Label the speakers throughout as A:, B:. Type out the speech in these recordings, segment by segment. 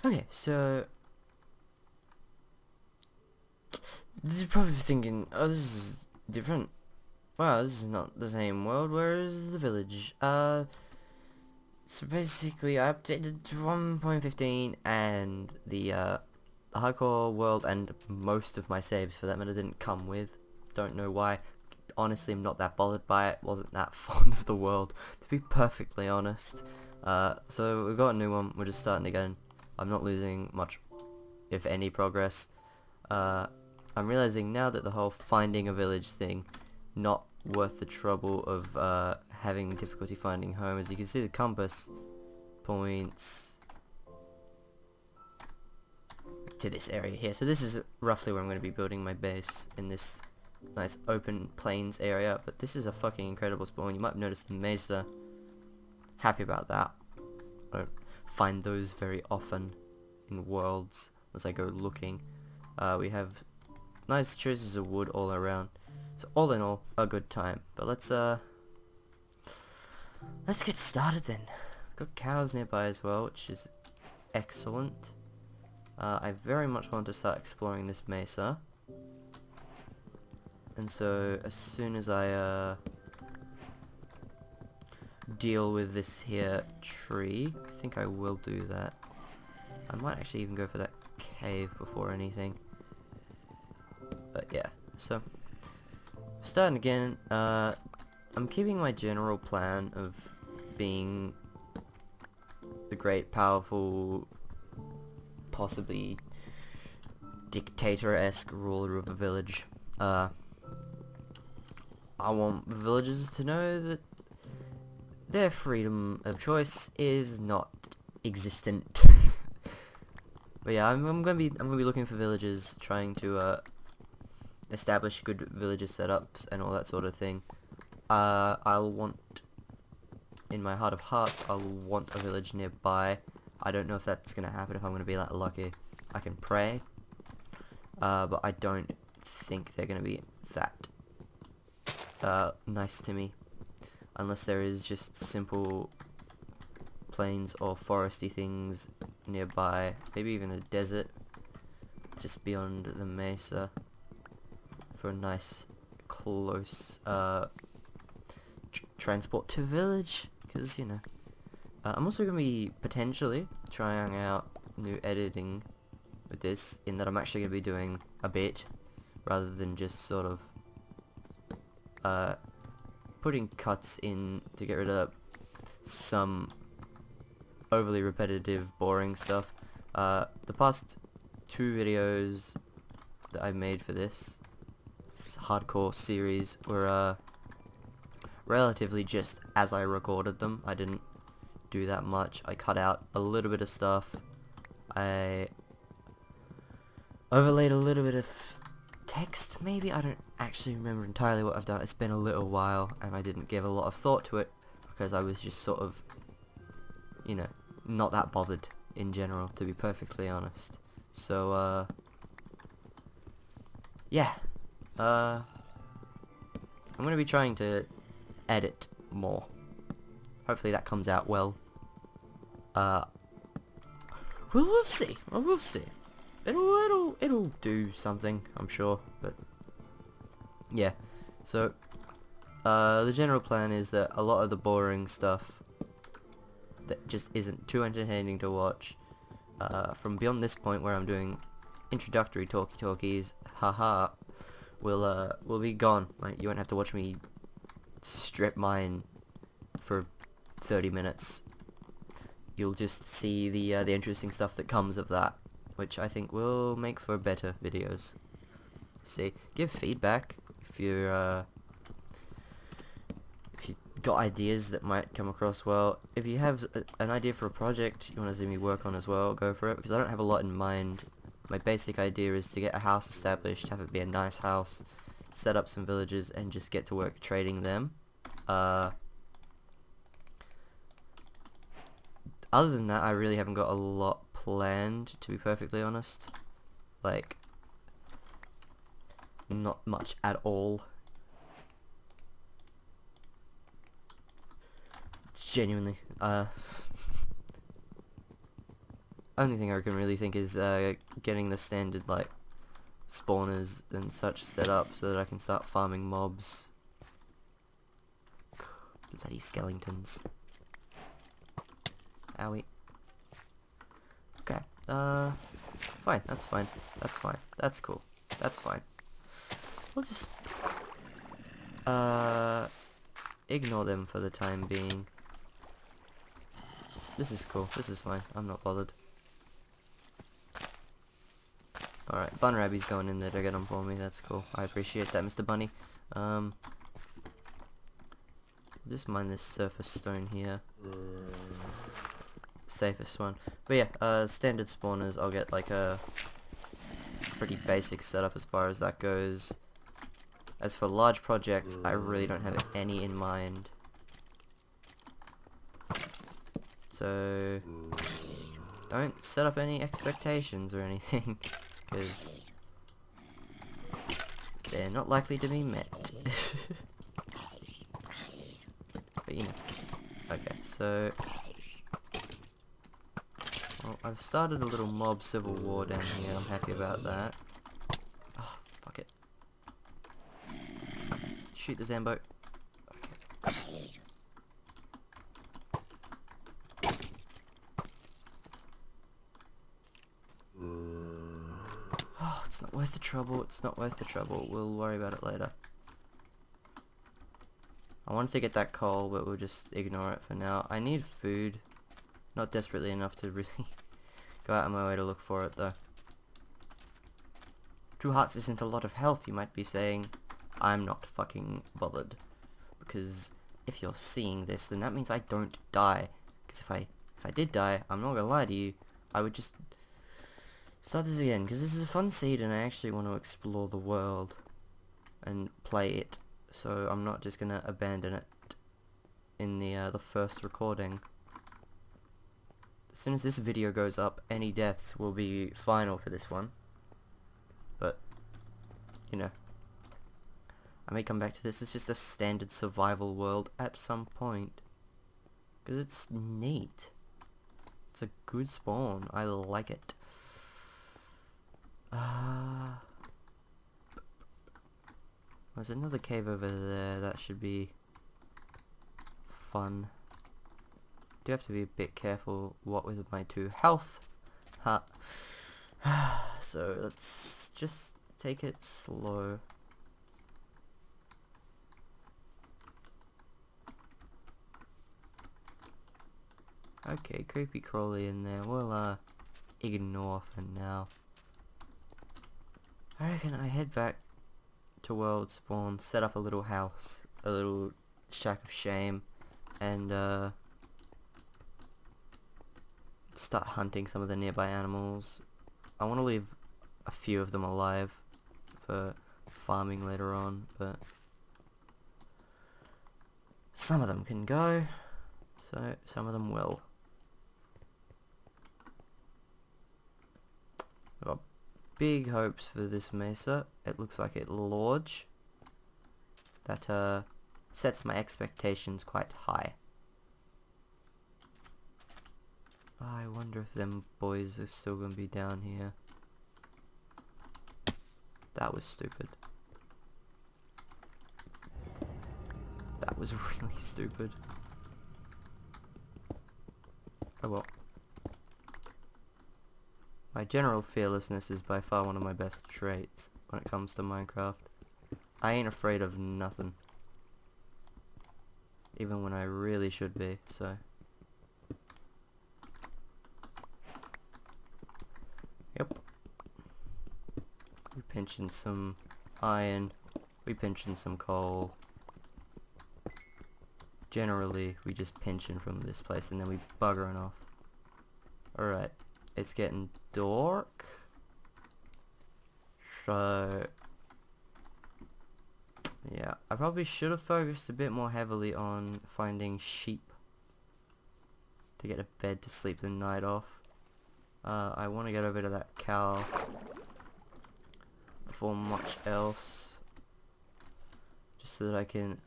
A: Okay, so you're probably thinking, oh, this is different. Wow, this is not the same world. Where is the village? So basically, I updated to 1.15, and the hardcore world and most of my saves, for that matter, didn't come with. Don't know why. Honestly, I'm not that bothered by it. Wasn't that fond of the world, to be perfectly honest. So we've got a new one. We're just starting again. I'm not losing much, if any, progress. Uh, I'm realizing now that the whole finding a village thing, not worth the trouble of having difficulty finding home. As you can see, the compass points to this area here. So this is roughly where I'm going to be building my base, in this nice open plains area. But this is a fucking incredible spawn. You might have noticed the mesa. Happy about that. I don't find those very often in worlds as I go looking. We have nice choices of wood all around. So all in all, a good time. But let's get started then. Got cows nearby as well, which is excellent. I very much want to start exploring this mesa. And so as soon as I deal with this here tree, I think I will do that. I might actually even go for that cave before anything. But yeah, so starting again. I'm keeping my general plan of being the great, powerful, possibly dictator-esque ruler of a village. I want the villagers to know that their freedom of choice is not existent. But yeah, I'm gonna be looking for villagers, trying to establish good villager setups and all that sort of thing. I'll want, in my heart of hearts, I'll want a village nearby. I don't know if that's gonna happen, if I'm gonna be that lucky. I can pray, but I don't think they're gonna be that nice to me, unless there is just simple plains or foresty things nearby, maybe even a desert just beyond the mesa for a nice close transport to village, because you know. I'm also going to be potentially trying out new editing with this, in that I'm actually going to be doing a bit rather than just sort of putting cuts in to get rid of some overly repetitive, boring stuff. The past 2 videos that I made for this hardcore series were relatively just as I recorded them. I didn't do that much. I cut out a little bit of stuff. I overlaid a little bit of text, maybe? I don't actually remember entirely what I've done. It's been a little while, and I didn't give a lot of thought to it, because I was just sort of, you know, not that bothered in general, to be perfectly honest. So, yeah. I'm going to be trying to edit more. Hopefully that comes out well. Well, we'll see. Well, we'll see. It'll do something, I'm sure. But yeah. So the general plan is that a lot of the boring stuff that just isn't too entertaining to watch, from beyond this point where I'm doing introductory talkies, haha, will be gone. Like, you won't have to watch me strip mine for 30 minutes. You'll just see the interesting stuff that comes of that, which I think will make for better videos. See, give feedback if you got ideas that might come across well. If you have an idea for a project you want to see me work on as well, go for it, because I don't have a lot in mind. My basic idea is to get a house established, have it be a nice house, set up some villages, and just get to work trading them. Other than that, I really haven't got a lot planned, to be perfectly honest. Like, not much at all. Genuinely. only thing I can really think is getting the standard like spawners and such set up so that I can start farming mobs. Bloody skeletons. Owie. Okay. Fine. That's fine. That's fine. That's cool. That's fine. We'll just ignore them for the time being. This is cool. This is fine. I'm not bothered. Alright, Bunraby's going in there to get them for me. That's cool. I appreciate that, Mr. Bunny. Just mine this surface stone here. Safest one. But yeah, standard spawners, I'll get like a pretty basic setup as far as that goes. As for large projects, I really don't have any in mind. So don't set up any expectations or anything, because they're not likely to be met. But you know. Okay, so well, I've started a little mob civil war down here. I'm happy about that. Oh, fuck it. Shoot the Zambo. Okay. Oh, it's not worth the trouble. It's not worth the trouble. We'll worry about it later. I wanted to get that coal, but we'll just ignore it for now. I need food. Not desperately enough to really go out of my way to look for it, though. 2 hearts isn't a lot of health, you might be saying. I'm not fucking bothered. Because if you're seeing this, then that means I don't die. Because if I did die, I'm not gonna lie to you, I would just start this again. Because this is a fun seed, and I actually want to explore the world and play it. So I'm not just gonna abandon it in the first recording. As soon as this video goes up, any deaths will be final for this one. But you know, I may come back to this. It's just a standard survival world at some point, because it's neat. It's a good spawn. I like it. There's another cave over there. That should be fun. Do have to be a bit careful what with my 2 health. Ha. So let's just take it slow. Okay, creepy crawly in there. We'll ignore for now. I reckon I head back to world spawn, set up a little house, a little shack of shame, and start hunting some of the nearby animals. I want to leave a few of them alive for farming later on, but some of them can go, so some of them will. I've got big hopes for this mesa. It looks like it'll launch. That sets my expectations quite high. I wonder if them boys are still gonna be down here. That was stupid. That was really stupid. Oh well. My general fearlessness is by far one of my best traits when it comes to Minecraft. I ain't afraid of nothing. Even when I really should be, so. Yep. We pinching some iron. We pinching some coal. Generally, we just pinching from this place and then we buggering off. Alright. It's getting dark. So yeah, I probably should have focused a bit more heavily on finding sheep to get a bed to sleep the night off. I want to get over to that cow before much else, just so that I can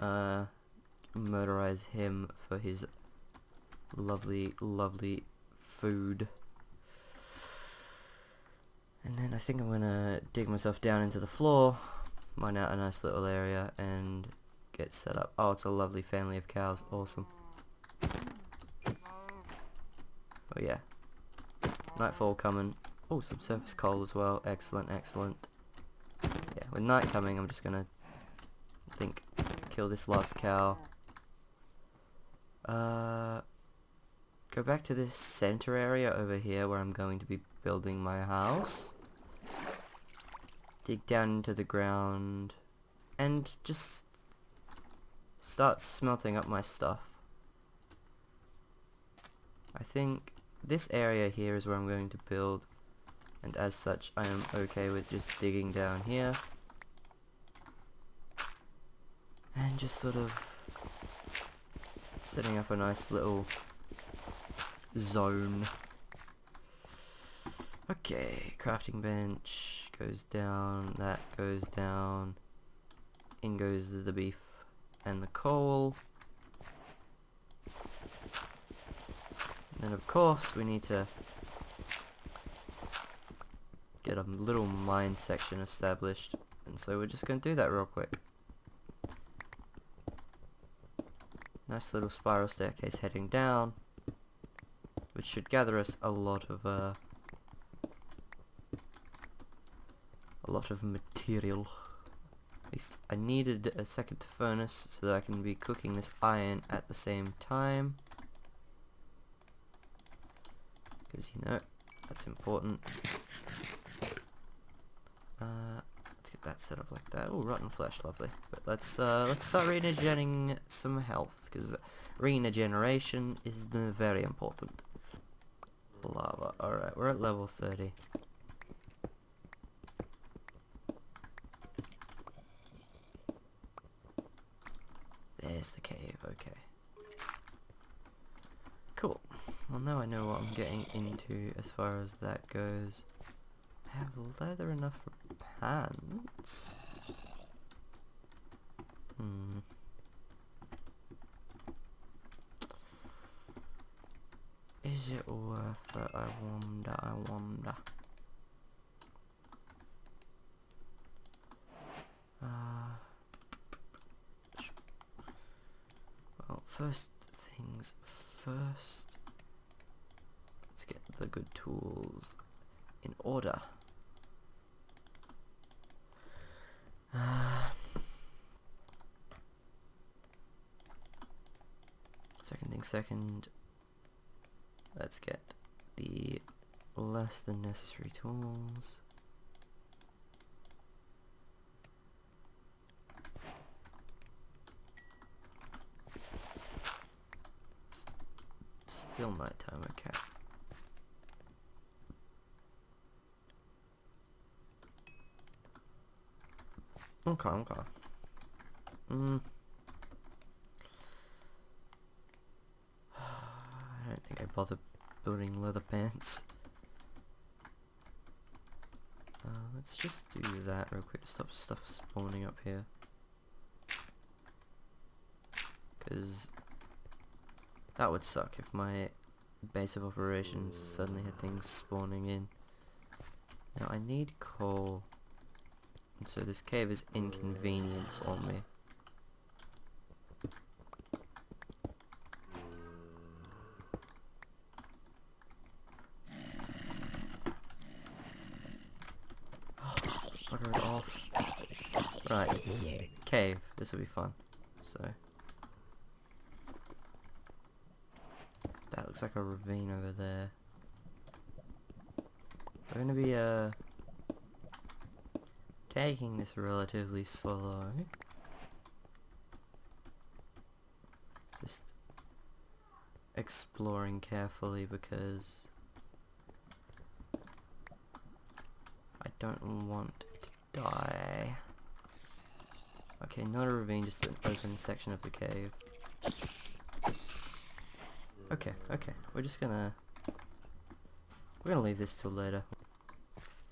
A: murderize him for his lovely, lovely food. And then I think I'm gonna dig myself down into the floor, mine out a nice little area, and get set up. Oh, it's a lovely family of cows. Awesome. Oh yeah. Nightfall coming. Oh, some surface coal as well. Excellent, excellent. Yeah, with night coming, I'm just gonna, I think, kill this last cow. Go back to this center area over here where I'm going to be building my house. Dig down into the ground and just start smelting up my stuff. I think this area here is where I'm going to build, and as such I am okay with just digging down here and just sort of setting up a nice little zone. Okay, crafting bench goes down, that goes down, in goes the beef and the coal. And then of course we need to get a little mine section established, and so we're just going to do that real quick. Nice little spiral staircase heading down, which should gather us a lot of material. At least I needed a second furnace so that I can be cooking this iron at the same time, because you know that's important. Let's get that set up like that. Oh, rotten flesh, lovely. But let's start regenerating some health, because regeneration is very important. Lava. Alright, we're at level 30. There's the cave, okay. Cool. Well, now I know what I'm getting into as far as that goes. I have leather enough for pants. Is it worth it? I wonder. Well, first things first. Let's get the good tools in order. Second thing second, let's get the less than necessary tools. Still nighttime, okay. Okay. I don't think I bothered building leather pants. Let's just do that real quick to stop stuff spawning up here. Because that would suck if my base of operations suddenly had things spawning in. Now I need coal, and so this cave is inconvenient for me. Bugger it off. Right, cave, this will be fun. So that looks like a ravine over there. We're gonna be taking this relatively slow. Just exploring carefully because I don't want to die. Okay, not a ravine, just an open section of the cave. Okay, we're gonna leave this till later.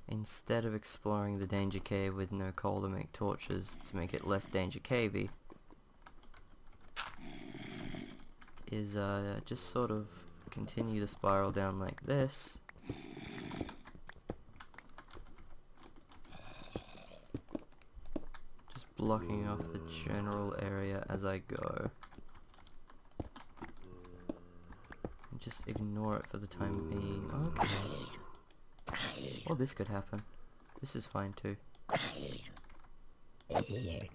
A: Instead of exploring the danger cave with no coal to make torches to make it less danger cavey, is just sort of continue the spiral down like this, blocking off the general area as I go. Just ignore it for the time being. Okay. Well, this could happen. This is fine too. Okay.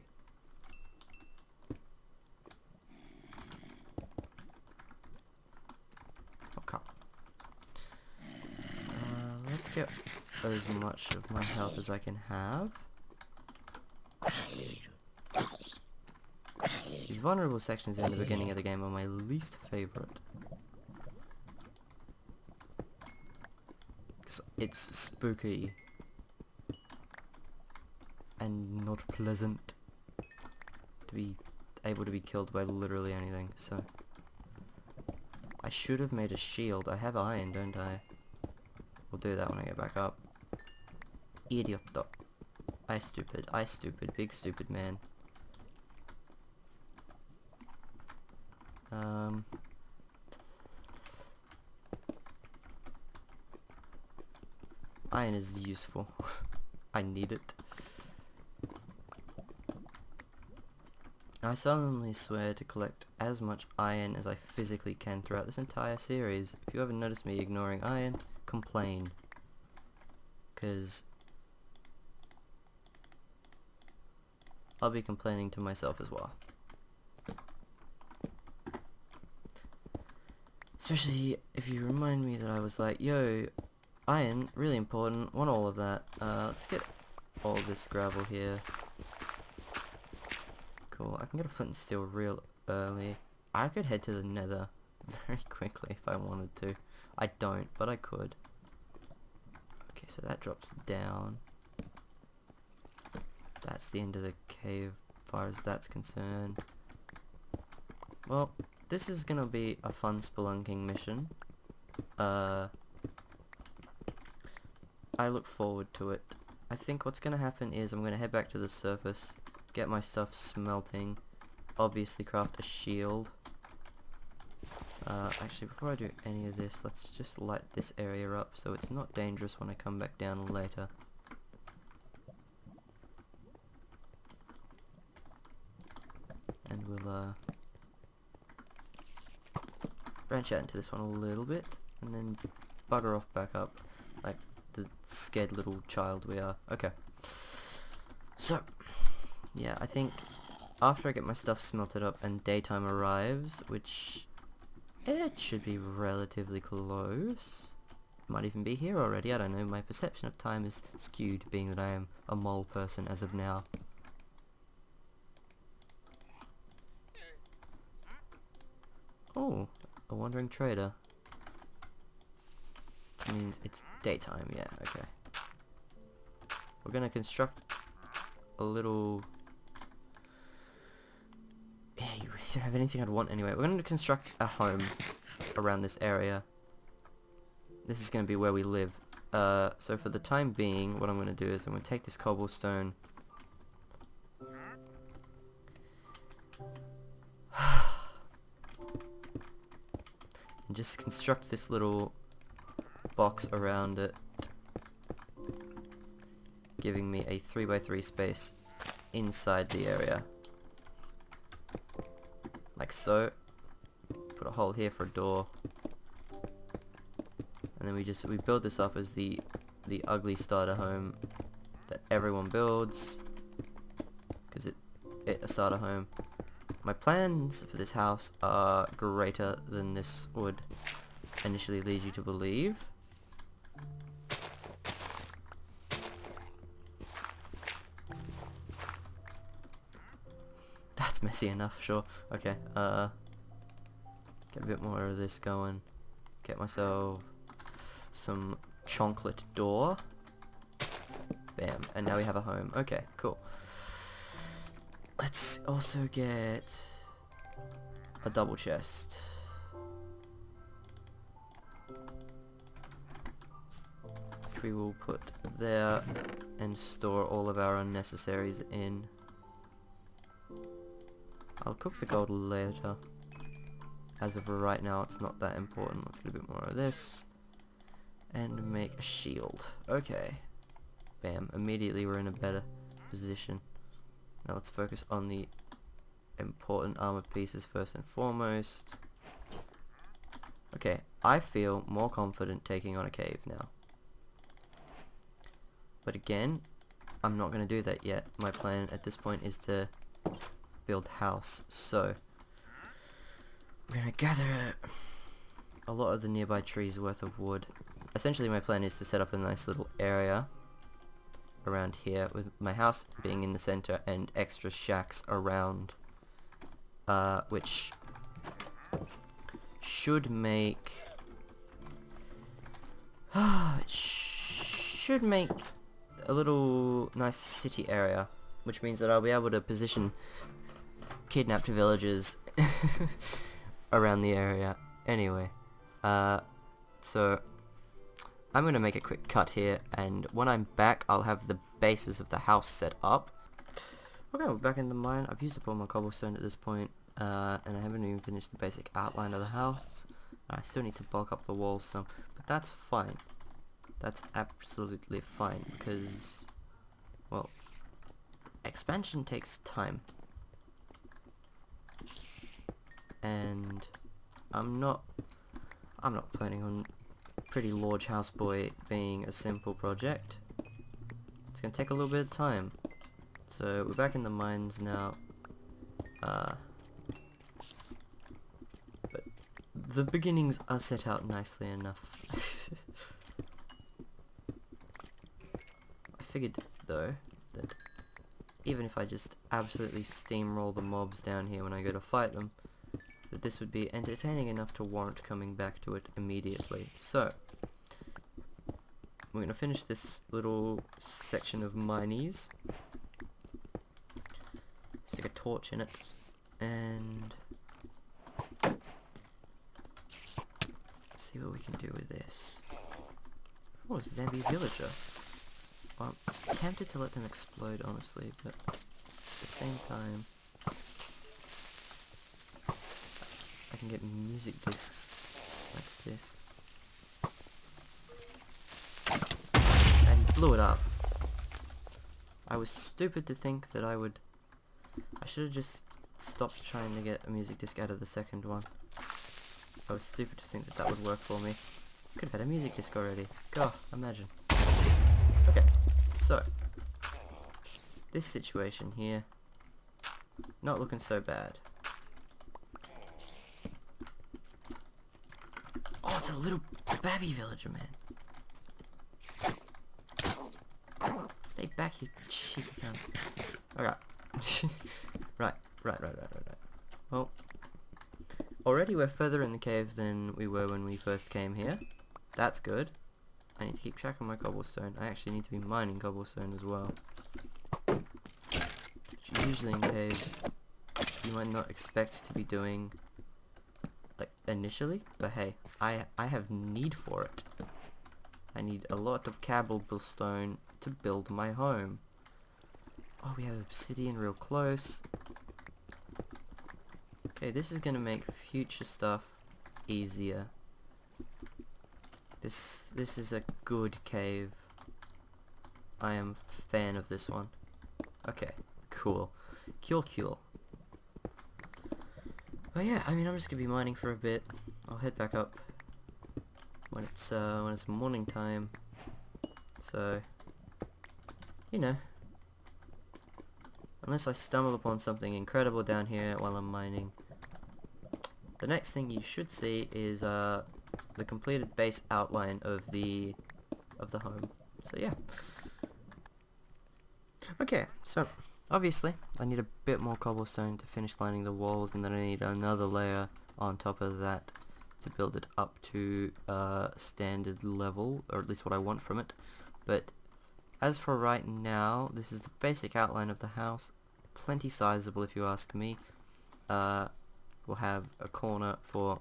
A: Let's get as much of my health as I can have. These vulnerable sections in the beginning of the game are my least favorite. It's spooky and not pleasant to be able to be killed by literally anything, so I should have made a shield. I have iron, don't I? We'll do that when I get back up. Idiotto. I stupid, big stupid man. Iron is useful. I need it. I solemnly swear to collect as much iron as I physically can throughout this entire series. If you ever notice me ignoring iron, complain. 'Cause I'll be complaining to myself as well. Especially if you remind me that I was like, yo, iron, really important, want all of that. Let's get all this gravel here. Cool, I can get a flint and steel real early. I could head to the nether very quickly if I wanted to. I don't, but I could. Okay, so that drops down. That's the end of the cave as far as that's concerned. Well, this is gonna be a fun spelunking mission. I look forward to it. I think what's gonna happen is I'm gonna head back to the surface, get my stuff smelting, obviously craft a shield. Actually, before I do any of this, let's just light this area up so it's not dangerous when I come back down later. And we'll branch out into this one a little bit, and then bugger off back up like the scared little child we are. Okay. So, yeah, I think after I get my stuff smelted up and daytime arrives, which it should be relatively close. Might even be here already, I don't know. My perception of time is skewed, being that I am a mole person as of now. Oh, a wandering trader. Means it's daytime, yeah, okay. We're gonna construct a little... Yeah, you really don't have anything I'd want anyway. We're gonna construct a home around this area. This is gonna be where we live. So for the time being, what I'm gonna do is I'm gonna take this cobblestone. And just construct this little box around it, giving me a 3x3 space inside the area, like so. Put a hole here for a door, and then we build this up as the ugly starter home that everyone builds, because it's a starter home. My plans for this house are greater than this would initially lead you to believe. That's messy enough, sure. Okay, get a bit more of this going. Get myself some chocolate door. Bam, and now we have a home. Okay, cool. Let's also get a double chest. Which we will put there and store all of our unnecessaries in. I'll cook the gold later. As of right now, it's not that important. Let's get a bit more of this. And make a shield. Okay. Bam. Immediately we're in a better position. Now let's focus on the important armor pieces first and foremost. Okay, I feel more confident taking on a cave now. But again, I'm not going to do that yet. My plan at this point is to build house. So, we're going to gather a lot of the nearby trees worth of wood. Essentially my plan is to set up a nice little area around here with my house being in the center and extra shacks around, which should make should make a little nice city area, which means that I'll be able to position kidnapped villagers around the area. Anyway, so I'm gonna make a quick cut here, and when I'm back I'll have the bases of the house set up. Okay, we're back in the mine. I've used up all my cobblestone at this point, and I haven't even finished the basic outline of the house. I still need to bulk up the walls some, but that's fine. That's absolutely fine, because, well, expansion takes time. And I'm not planning on Pretty Large Houseboy being a simple project. It's gonna take a little bit of time. So we're back in the mines now. But the beginnings are set out nicely enough. I figured though that even if I just absolutely steamroll the mobs down here when I go to fight them, that this would be entertaining enough to warrant coming back to it immediately. So, we're going to finish this little section of minies, stick a torch in it, and see what we can do with this. Oh, zombie villager. Well, I'm tempted to let them explode, honestly, but at the same time, I can get music discs like this. And blew it up. I was stupid to think that I should have just stopped trying to get a music disc out of the second one. I was stupid to think that that would work for me. Could have had a music disc already. God, imagine. Okay, so this situation here, not looking so bad. Oh, it's a little babby villager, man. Stay back, you cheeky cunt. Okay. Right. Well, already we're further in the cave than we were when we first came here. That's good. I need to keep track of my cobblestone. I actually need to be mining cobblestone as well. Which usually in caves you might not expect to be doing, like, initially, but hey, I have need for it. I need a lot of cobblestone to build my home. Oh, we have obsidian real close. Okay, this is gonna make future stuff easier. This is a good cave. I am a fan of this one. Okay, cool. Cool. But yeah, I mean, I'm just gonna be mining for a bit. I'll head back up when it's morning time. So, you know, unless I stumble upon something incredible down here while I'm mining, the next thing you should see is the completed base outline of the home. So yeah. Okay, so obviously I need a bit more cobblestone to finish lining the walls, and then I need another layer on top of that to build it up to standard level, or at least what I want from it. But as for right now, this is the basic outline of the house. Plenty sizable if you ask me. We'll have a corner for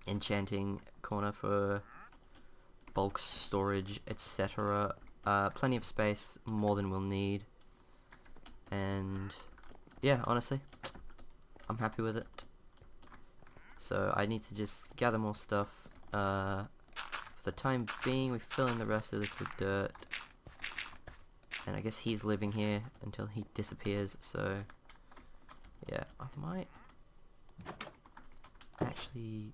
A: enchanting, corner for bulk storage, etc. Plenty of space, more than we'll need. And yeah, honestly, I'm happy with it. So I need to just gather more stuff. For the time being, we fill in the rest of this with dirt. And I guess he's living here until he disappears, so yeah, I might actually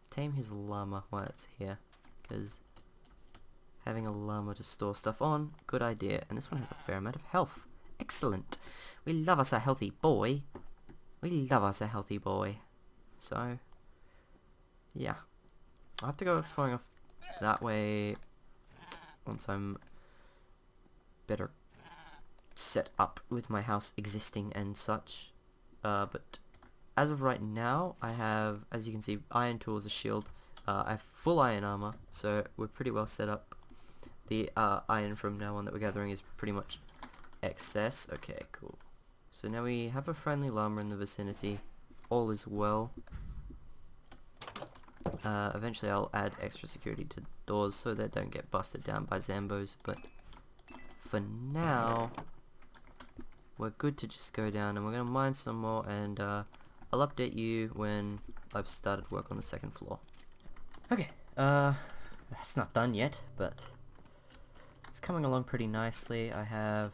A: tame his llama while it's here, because having a llama to store stuff on, good idea. And this one has a fair amount of health. Excellent. We love us a healthy boy. We love us a healthy boy. So, yeah. I'll have to go exploring off that way once I'm better set up with my house existing and such. But as of right now, I have, as you can see, iron tools, a shield. I have full iron armor, so we're pretty well set up. The iron from now on that we're gathering is pretty much excess. Okay, cool. So now we have a friendly llama in the vicinity. All is well. Eventually I'll add extra security to doors so they don't get busted down by Zambos, but for now we're good to just go down, and we're going to mine some more, and I'll update you when I've started work on the second floor. Okay, it's not done yet, but it's coming along pretty nicely. I have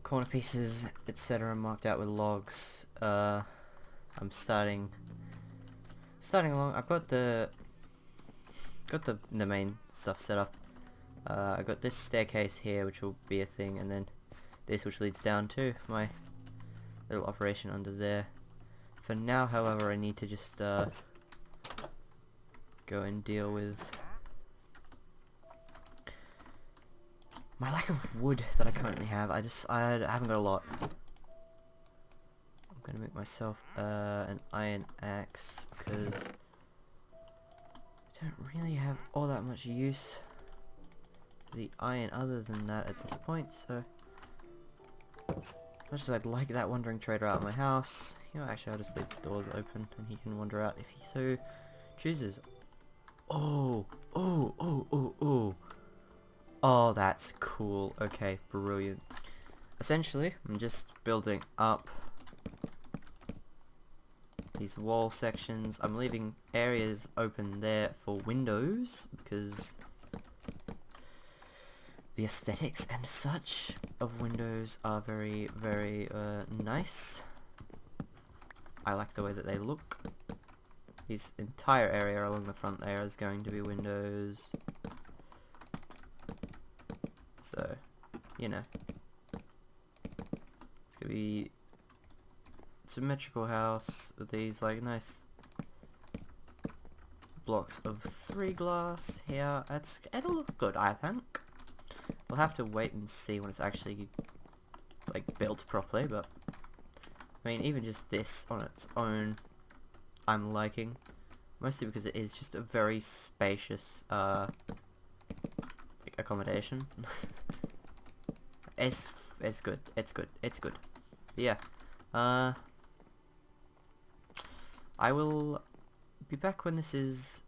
A: corner pieces, etc. marked out with logs. I'm starting along. I've got the main stuff set up. I got this staircase here, which will be a thing, and then this, which leads down to my little operation under there. For now, however, I need to just go and deal with my lack of wood that I currently have. I haven't got a lot. I'm gonna make myself an iron axe, because I don't really have all that much use for the iron other than that at this point, so as much as I'd like that wandering trader out of my house, you know, actually I'll just leave the doors open and he can wander out if he so chooses. Oh, oh, oh, oh, oh. Oh, that's cool. Okay, brilliant. Essentially, I'm just building up these wall sections. I'm leaving areas open there for windows, because the aesthetics and such of windows are very, very nice. I like the way that they look. This entire area along the front there is going to be windows. So, you know, it's gonna be symmetrical house with these like nice blocks of 3 glass here. It'll look good, I think. We'll have to wait and see when it's actually like built properly, but I mean, even just this on its own I'm liking, mostly because it is just a very spacious accommodation. It's good. It's good. It's good. But yeah. I will be back when this is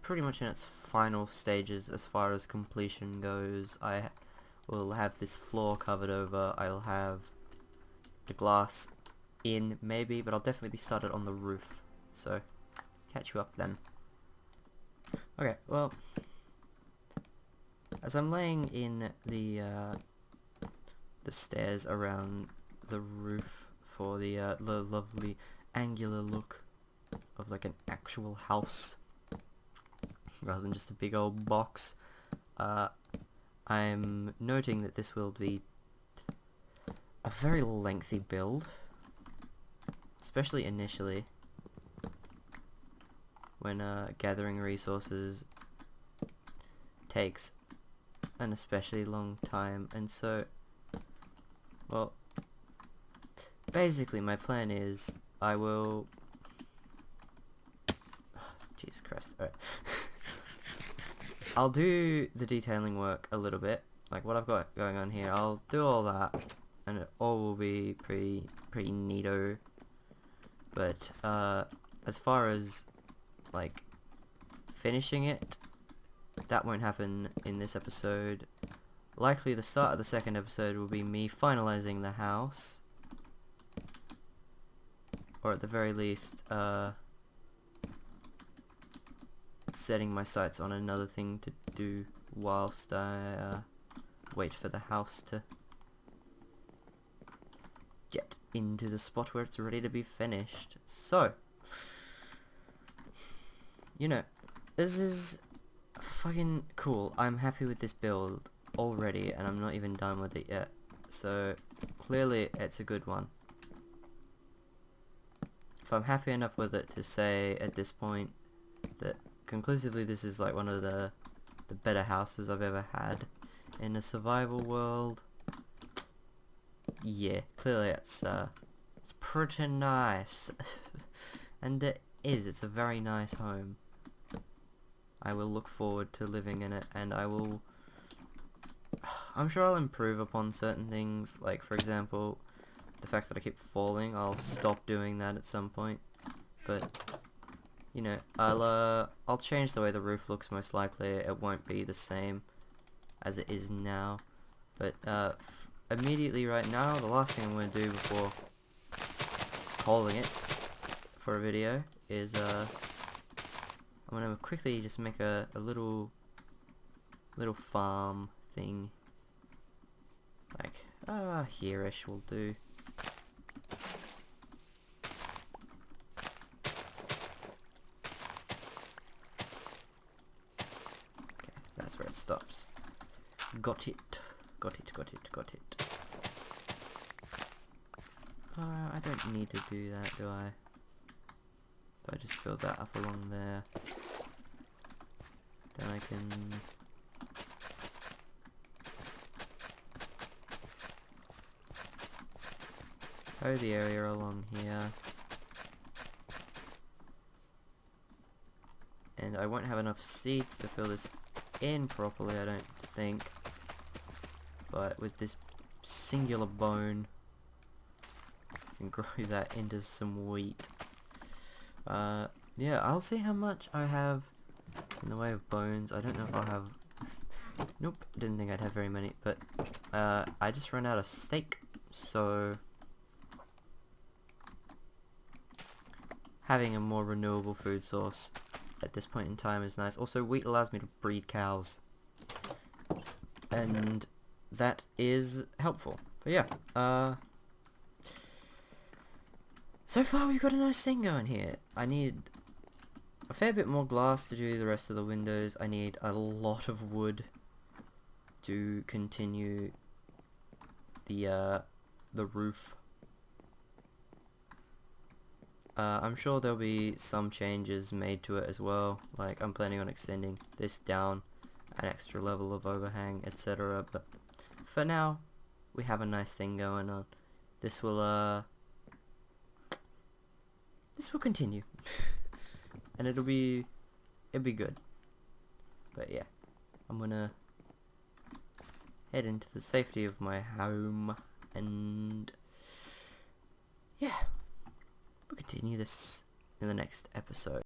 A: pretty much in its final stages as far as completion goes. I will have this floor covered over. I'll have the glass in, maybe, but I'll definitely be started on the roof. So, catch you up then. Okay, well, as I'm laying in the stairs around the roof for the lovely angular look of like an actual house rather than just a big old box, I'm noting that this will be a very lengthy build, especially initially when gathering resources takes an especially long time. And so, well, basically my plan is I will Jesus Christ, alright. I'll do the detailing work a little bit, like what I've got going on here. I'll do all that and it all will be pretty neato. But as far as like finishing it, that won't happen in this episode. Likely the start of the second episode will be me finalizing the house, or at the very least setting my sights on another thing to do whilst I wait for the house to get into the spot where it's ready to be finished. So, you know, this is fucking cool. I'm happy with this build already, and I'm not even done with it yet. So, clearly it's a good one. If I'm happy enough with it to say at this point that conclusively this is like one of the better houses I've ever had in a survival world, yeah, clearly it's pretty nice. And it's a very nice home. I will look forward to living in it, and I'm sure I'll improve upon certain things, like for example the fact that I keep falling. I'll stop doing that at some point, but you know, I'll change the way the roof looks. Most likely it won't be the same as it is now, but immediately right now, the last thing I'm going to do before calling it for a video is I'm going to quickly just make a little farm thing, like here-ish will do. Okay, that's where it stops. Got it. I don't need to do that, do I? If I just build that up along there, then I can hoe the area along here. And I won't have enough seeds to fill this in properly, I don't think. But with this singular bone, I can grow that into some wheat. Yeah, I'll see how much I have in the way of bones. I don't know if I'll have... Nope, didn't think I'd have very many, but I just ran out of steak, so having a more renewable food source at this point in time is nice. Also, wheat allows me to breed cows, and that is helpful. But yeah, so far we've got a nice thing going here. I need a fair bit more glass to do the rest of the windows. I need a lot of wood to continue the roof. I'm sure there'll be some changes made to it as well. Like, I'm planning on extending this down an extra level of overhang, etc. But for now, we have a nice thing going on. This will continue. And it'll be good. But yeah, I'm gonna head into the safety of my home, and yeah, we'll continue this in the next episode.